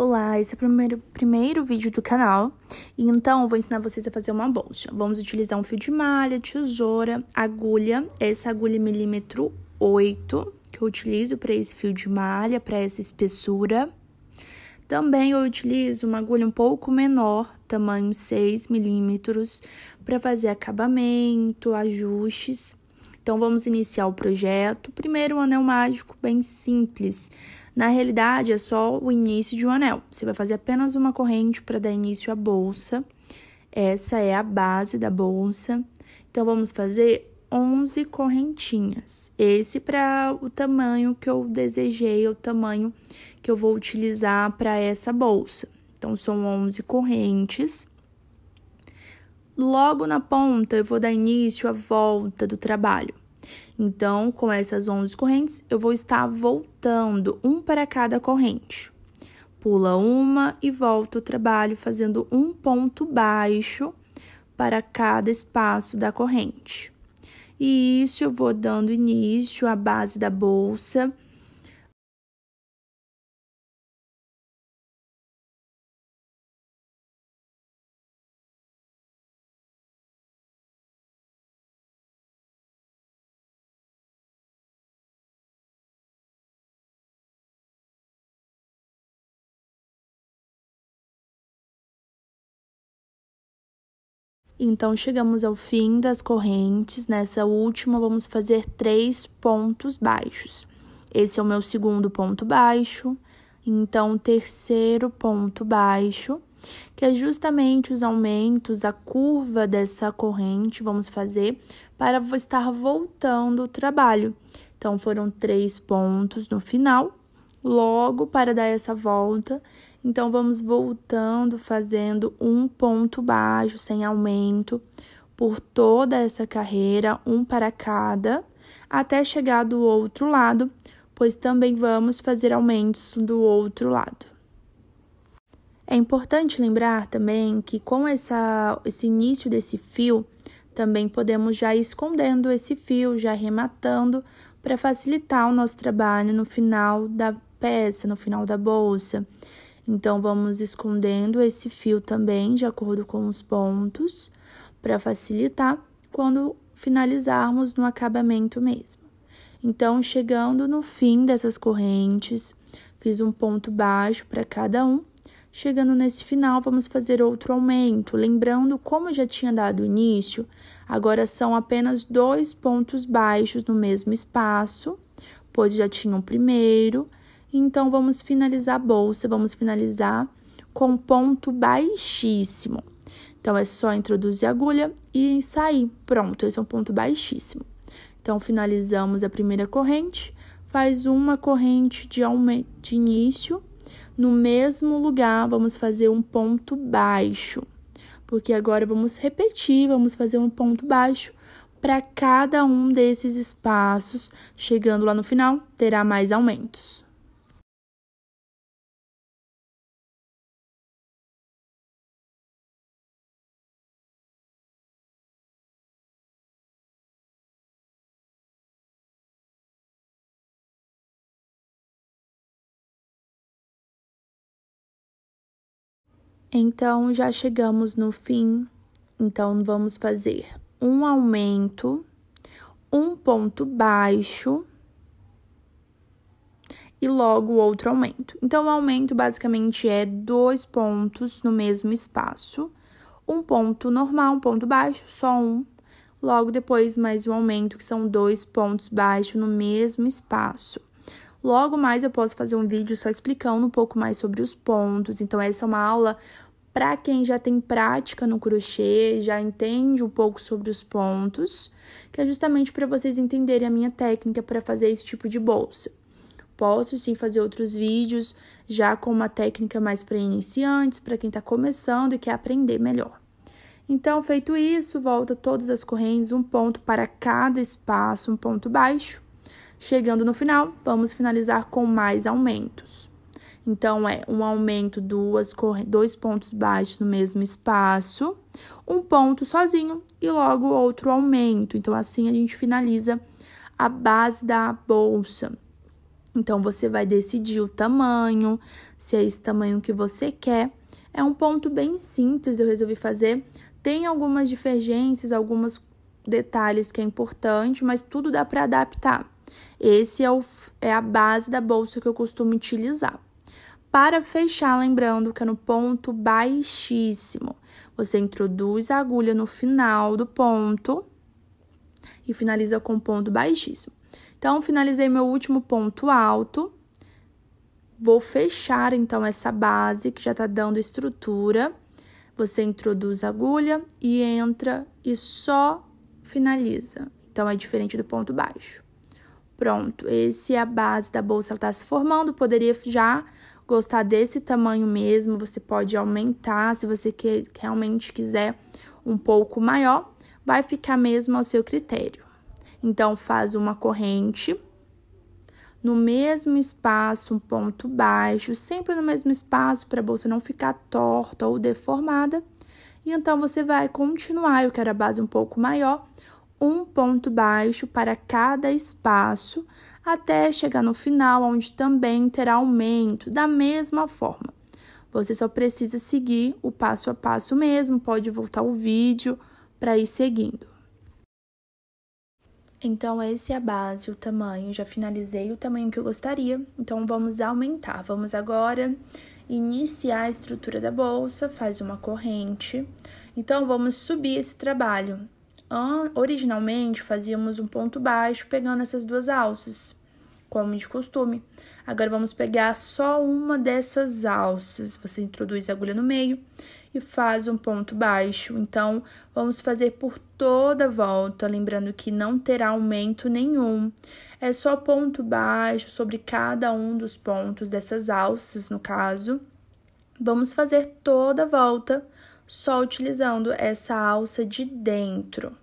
Olá, esse é o primeiro vídeo do canal, e então eu vou ensinar vocês a fazer uma bolsa. Vamos utilizar um fio de malha, tesoura, agulha, essa agulha milímetro 8, que eu utilizo para esse fio de malha, para essa espessura. Também eu utilizo uma agulha um pouco menor, tamanho 6 milímetros, para fazer acabamento, ajustes. Então, vamos iniciar o projeto. Primeiro, um anel mágico bem simples. Na realidade, é só o início de um anel. Você vai fazer apenas uma corrente para dar início à bolsa. Essa é a base da bolsa. Então, vamos fazer 11 correntinhas. Esse para o tamanho que eu desejei, o tamanho que eu vou utilizar para essa bolsa. Então, são 11 correntes. Logo na ponta, eu vou dar início à volta do trabalho. Então, com essas 11 correntes, eu vou estar voltando um para cada corrente. Pula uma e volta o trabalho, fazendo um ponto baixo para cada espaço da corrente. E isso eu vou dando início à base da bolsa. Então, chegamos ao fim das correntes. Nessa última, vamos fazer 3 pontos baixos. Esse é o meu segundo ponto baixo. Então, terceiro ponto baixo, que é justamente os aumentos, a curva dessa corrente, vamos fazer para estar voltando o trabalho. Então, foram 3 pontos no final, logo para dar essa volta. Então, vamos voltando, fazendo um ponto baixo, sem aumento, por toda essa carreira, um para cada, até chegar do outro lado, pois também vamos fazer aumentos do outro lado. É importante lembrar também que com esse início desse fio, também podemos já ir escondendo esse fio, já arrematando, para facilitar o nosso trabalho no final da peça, no final da bolsa. Então, vamos escondendo esse fio também, de acordo com os pontos, para facilitar quando finalizarmos no acabamento mesmo. Então, chegando no fim dessas correntes, fiz um ponto baixo para cada um. Chegando nesse final, vamos fazer outro aumento. Lembrando, como eu já tinha dado início, agora são apenas 2 pontos baixos no mesmo espaço, pois já tinha um primeiro. Então, vamos finalizar a bolsa, vamos finalizar com ponto baixíssimo. Então, é só introduzir a agulha e sair. Pronto, esse é um ponto baixíssimo. Então, finalizamos a primeira corrente, faz uma corrente de início. No mesmo lugar, vamos fazer um ponto baixo. Porque agora, vamos repetir, vamos fazer um ponto baixo para cada um desses espaços. Chegando lá no final, terá mais aumentos. Então, já chegamos no fim. Então, vamos fazer um aumento, um ponto baixo e logo outro aumento. Então, o aumento basicamente é 2 pontos no mesmo espaço. Um ponto normal, um ponto baixo, só um. Logo depois, mais um aumento, que são 2 pontos baixos no mesmo espaço. Logo mais eu posso fazer um vídeo só explicando um pouco mais sobre os pontos. Então, essa é uma aula para quem já tem prática no crochê, já entende um pouco sobre os pontos, que é justamente para vocês entenderem a minha técnica para fazer esse tipo de bolsa. Posso sim fazer outros vídeos já com uma técnica mais para iniciantes, para quem está começando e quer aprender melhor. Então, feito isso, volta todas as correntes, um ponto para cada espaço, um ponto baixo. Chegando no final, vamos finalizar com mais aumentos. Então, é um aumento, 2 pontos baixos no mesmo espaço, um ponto sozinho e logo outro aumento. Então, assim a gente finaliza a base da bolsa. Então, você vai decidir o tamanho, se é esse tamanho que você quer. É um ponto bem simples, eu resolvi fazer. Tem algumas divergências, alguns detalhes que é importante, mas tudo dá para adaptar. Esse é a base da bolsa que eu costumo utilizar. Para fechar, lembrando que é no ponto baixíssimo. Você introduz a agulha no final do ponto e finaliza com ponto baixíssimo. Então, finalizei meu último ponto alto. Vou fechar, então, essa base que já tá dando estrutura. Você introduz a agulha e entra e só finaliza. Então, é diferente do ponto baixo. Pronto, esse é a base da bolsa, ela tá se formando. Poderia já gostar desse tamanho mesmo, você pode aumentar, se você realmente quiser um pouco maior, vai ficar mesmo ao seu critério. Então, faz uma corrente, no mesmo espaço, um ponto baixo, sempre no mesmo espaço, para a bolsa não ficar torta ou deformada. E então, você vai continuar, eu quero a base um pouco maior, um ponto baixo para cada espaço, até chegar no final, onde também terá aumento, da mesma forma. Você só precisa seguir o passo a passo mesmo, pode voltar o vídeo para ir seguindo. Então, esse é a base, o tamanho, já finalizei o tamanho que eu gostaria, então vamos aumentar. Vamos agora iniciar a estrutura da bolsa, faz uma corrente. Então, vamos subir esse trabalho. Originalmente, fazíamos um ponto baixo pegando essas duas alças, como de costume. Agora, vamos pegar só uma dessas alças. Você introduz a agulha no meio e faz um ponto baixo. Então, vamos fazer por toda a volta, lembrando que não terá aumento nenhum. É só ponto baixo sobre cada um dos pontos dessas alças, no caso. Vamos fazer toda a volta, só utilizando essa alça de dentro.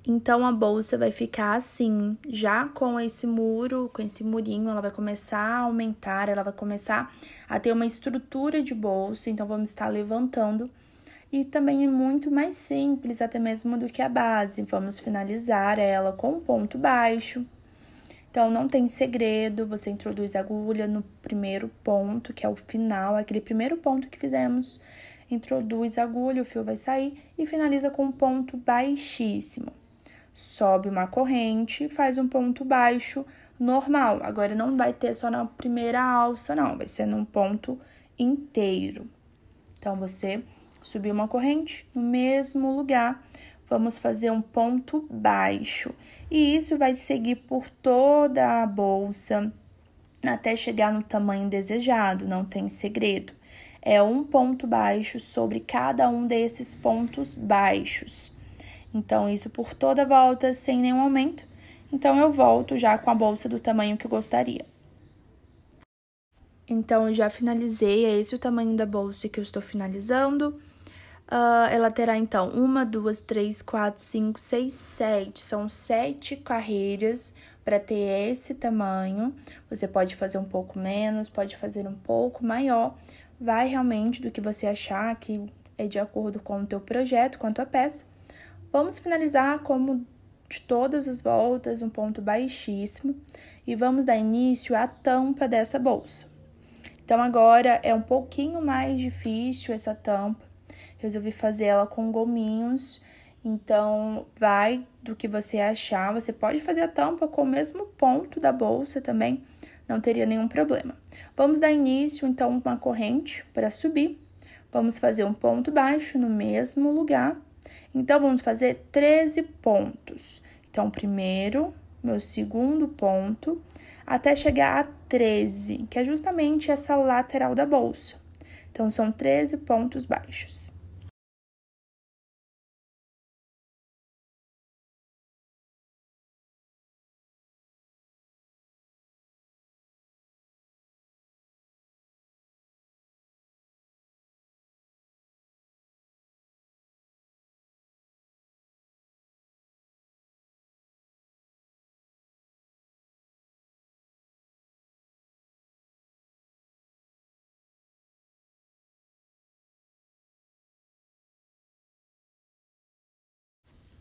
Então, a bolsa vai ficar assim, já com esse muro, com esse murinho, ela vai começar a aumentar, ela vai começar a ter uma estrutura de bolsa, então vamos estar levantando. E também é muito mais simples, até mesmo do que a base, vamos finalizar ela com um ponto baixo. Então, não tem segredo, você introduz a agulha no primeiro ponto, que é o final, aquele primeiro ponto que fizemos, introduz a agulha, o fio vai sair e finaliza com um ponto baixíssimo. Sobe uma corrente, faz um ponto baixo normal. Agora, não vai ter só na primeira alça, não, vai ser num ponto inteiro. Então, você subiu uma corrente no mesmo lugar, vamos fazer um ponto baixo. E isso vai seguir por toda a bolsa até chegar no tamanho desejado, não tem segredo. É um ponto baixo sobre cada um desses pontos baixos. Então, isso por toda a volta, sem nenhum aumento. Então, eu volto já com a bolsa do tamanho que eu gostaria. Então, eu já finalizei, é esse o tamanho da bolsa que eu estou finalizando. Ela terá, então, 1, 2, 3, 4, 5, 6, 7. São 7 carreiras para ter esse tamanho. Você pode fazer um pouco menos, pode fazer um pouco maior. Vai realmente do que você achar que é de acordo com o teu projeto, com a tua peça. Vamos finalizar como de todas as voltas, um ponto baixíssimo. E vamos dar início à tampa dessa bolsa. Então, agora é um pouquinho mais difícil essa tampa. Resolvi fazer ela com gominhos, então vai do que você achar. Você pode fazer a tampa com o mesmo ponto da bolsa também, não teria nenhum problema. Vamos dar início, então, uma corrente para subir. Vamos fazer um ponto baixo no mesmo lugar. Então, vamos fazer 13 pontos. Então, primeiro, meu segundo ponto, até chegar a 13, que é justamente essa lateral da bolsa. Então, são 13 pontos baixos.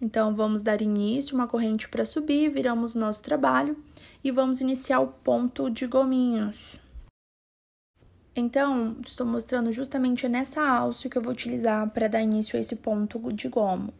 Então, vamos dar início, uma corrente para subir, viramos o nosso trabalho e vamos iniciar o ponto de gominhos. Então, estou mostrando justamente nessa alça que eu vou utilizar para dar início a esse ponto de gomo.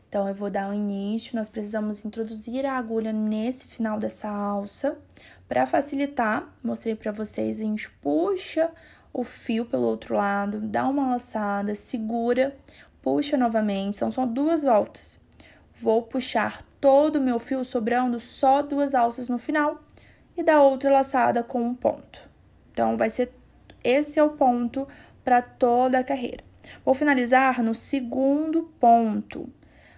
Então, eu vou dar o início, nós precisamos introduzir a agulha nesse final dessa alça. Para facilitar, mostrei para vocês, a gente puxa o fio pelo outro lado, dá uma laçada, segura, puxa novamente, são só 2 voltas. Vou puxar todo o meu fio, sobrando só 2 alças no final e dar outra laçada com um ponto. Então, esse é o ponto para toda a carreira. Vou finalizar no segundo ponto,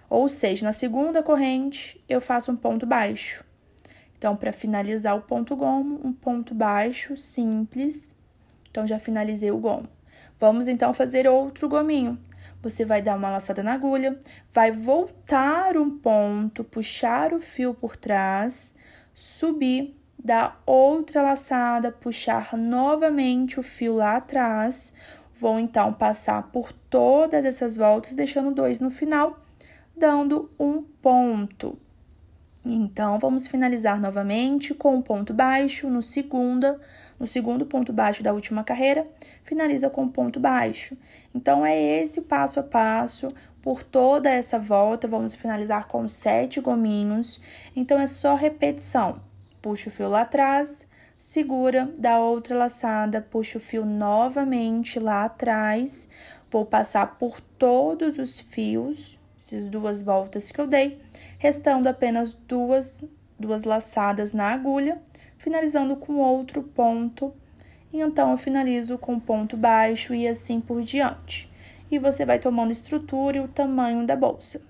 ou seja, na segunda corrente eu faço um ponto baixo. Então, para finalizar o ponto gomo, um ponto baixo, simples. Então, já finalizei o gomo. Vamos, então, fazer outro gominho. Você vai dar uma laçada na agulha, vai voltar um ponto, puxar o fio por trás, subir, dar outra laçada, puxar novamente o fio lá atrás. Vou, então, passar por todas essas voltas, deixando 2 no final, dando um ponto. Então, vamos finalizar novamente com um ponto baixo no segundo ponto baixo da última carreira, finaliza com um ponto baixo. Então, é esse passo a passo por toda essa volta, vamos finalizar com 7 gominhos. Então, é só repetição. Puxa o fio lá atrás, segura, dá outra laçada, puxa o fio novamente lá atrás. Vou passar por todos os fios, essas 2 voltas que eu dei, restando apenas duas laçadas na agulha, finalizando com outro ponto, e então eu finalizo com ponto baixo e assim por diante. E você vai tomando estrutura e o tamanho da bolsa.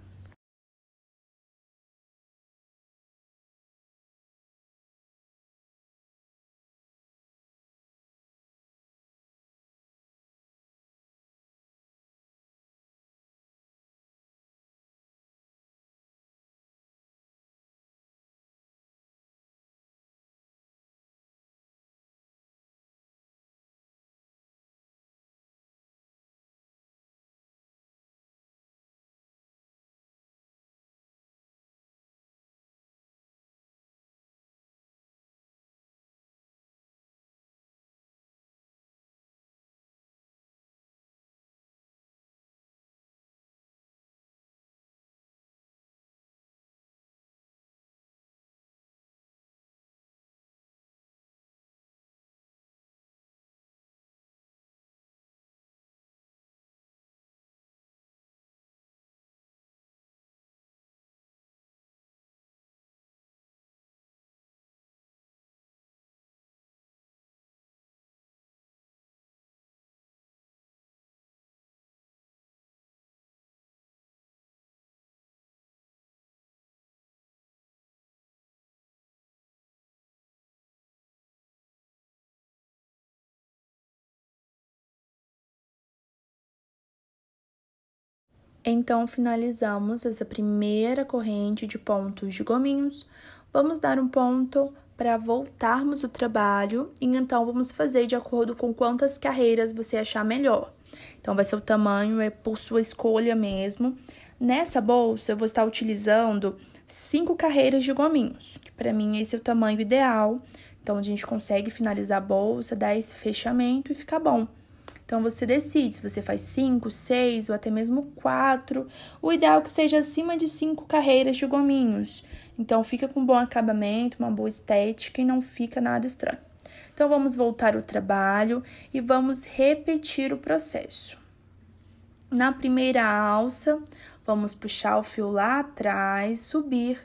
Então, finalizamos essa primeira corrente de pontos de gominhos. Vamos dar um ponto para voltarmos o trabalho e então vamos fazer de acordo com quantas carreiras você achar melhor. Então, vai ser o tamanho, é por sua escolha mesmo. Nessa bolsa, eu vou estar utilizando 5 carreiras de gominhos, que para mim esse é o tamanho ideal. Então, a gente consegue finalizar a bolsa, dar esse fechamento e fica bom. Então, você decide se você faz 5, 6 ou até mesmo 4. O ideal é que seja acima de 5 carreiras de gominhos. Então, fica com um bom acabamento, uma boa estética e não fica nada estranho. Então, vamos voltar ao trabalho e vamos repetir o processo. Na primeira alça, vamos puxar o fio lá atrás, subir,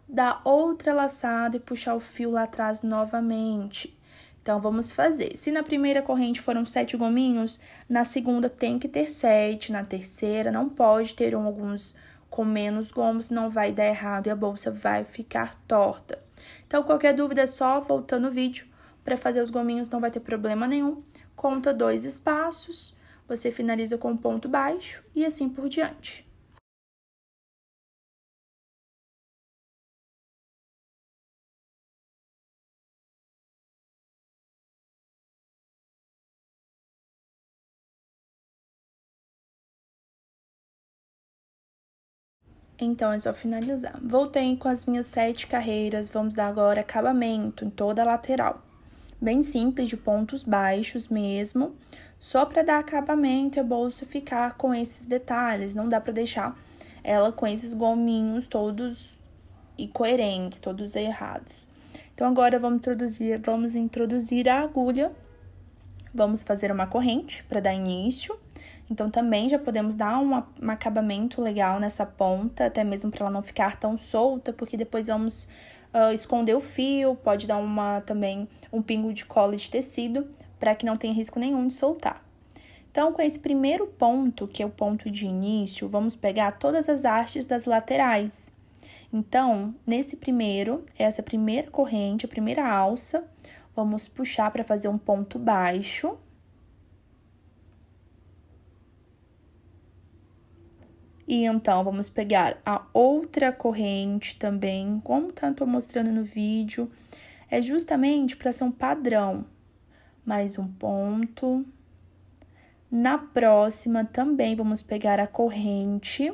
dar outra laçada e puxar o fio lá atrás novamente. Então, vamos fazer. Se na primeira corrente foram 7 gominhos, na segunda tem que ter 7, na terceira não pode ter alguns com menos gomos, não vai dar errado e a bolsa vai ficar torta. Então, qualquer dúvida é só voltando o vídeo. Para fazer os gominhos não vai ter problema nenhum. Conta 2 espaços, você finaliza com um ponto baixo e assim por diante. Então, é só finalizar. Voltei com as minhas 7 carreiras, vamos dar agora acabamento em toda a lateral. Bem simples, de pontos baixos mesmo, só para dar acabamento e a bolsa ficar com esses detalhes, não dá para deixar ela com esses gominhos todos incoerentes, todos errados. Então, agora vamos introduzir a agulha, vamos fazer uma corrente para dar início. Então, também já podemos dar um acabamento legal nessa ponta, até mesmo para ela não ficar tão solta, porque depois vamos esconder o fio, pode dar também um pingo de cola de tecido, para que não tenha risco nenhum de soltar. Então, com esse primeiro ponto, que é o ponto de início, vamos pegar todas as hastes das laterais. Então, essa primeira corrente, a primeira alça, vamos puxar para fazer um ponto baixo. E então, vamos pegar a outra corrente também, como tô mostrando no vídeo, é justamente para ser um padrão. Mais um ponto. Na próxima, também vamos pegar a corrente.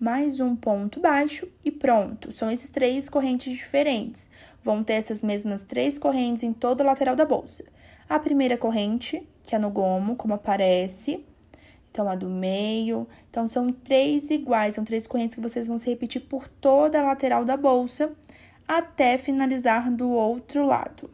Mais um ponto baixo e pronto. São esses 3 correntes diferentes. Vão ter essas mesmas 3 correntes em toda a lateral da bolsa. A primeira corrente, que é no gomo, como aparece. Então, a do meio. Então, são 3 iguais, são 3 correntes que vocês vão se repetir por toda a lateral da bolsa, até finalizar do outro lado.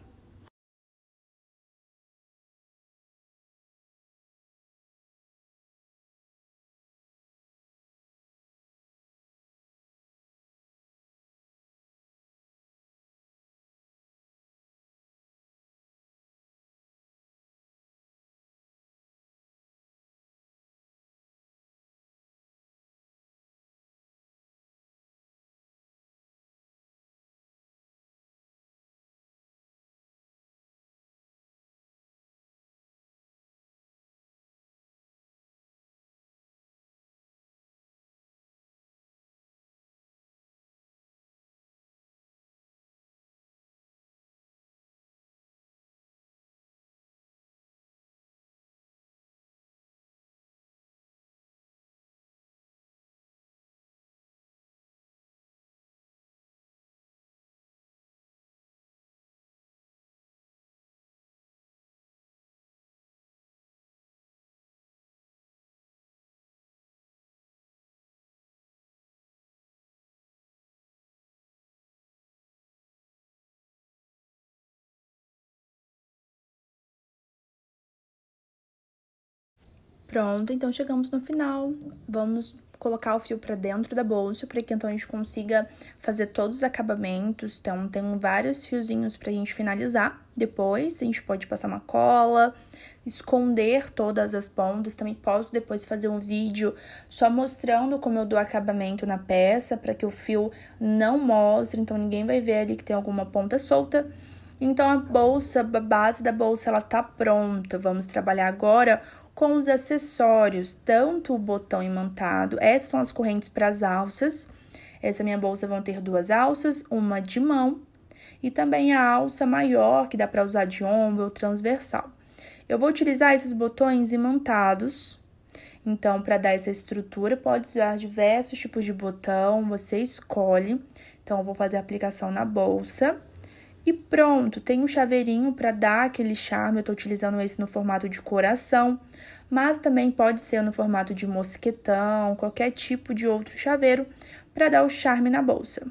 Pronto, então chegamos no final. Vamos colocar o fio para dentro da bolsa, para que então a gente consiga fazer todos os acabamentos. Então, tem vários fiozinhos pra gente finalizar. Depois, a gente pode passar uma cola, esconder todas as pontas. Também posso depois fazer um vídeo só mostrando como eu dou acabamento na peça, para que o fio não mostre, então ninguém vai ver ali que tem alguma ponta solta. Então, a base da bolsa, ela tá pronta. Vamos trabalhar agora com os acessórios, tanto o botão imantado, essas são as correntes para as alças. Essa minha bolsa vão ter 2 alças, uma de mão e também a alça maior, que dá para usar de ombro ou transversal. Eu vou utilizar esses botões imantados, então, para dar essa estrutura, pode usar diversos tipos de botão, você escolhe. Então, eu vou fazer a aplicação na bolsa. E pronto, tem um chaveirinho para dar aquele charme, eu tô utilizando esse no formato de coração, mas também pode ser no formato de mosquetão, qualquer tipo de outro chaveiro, para dar o charme na bolsa.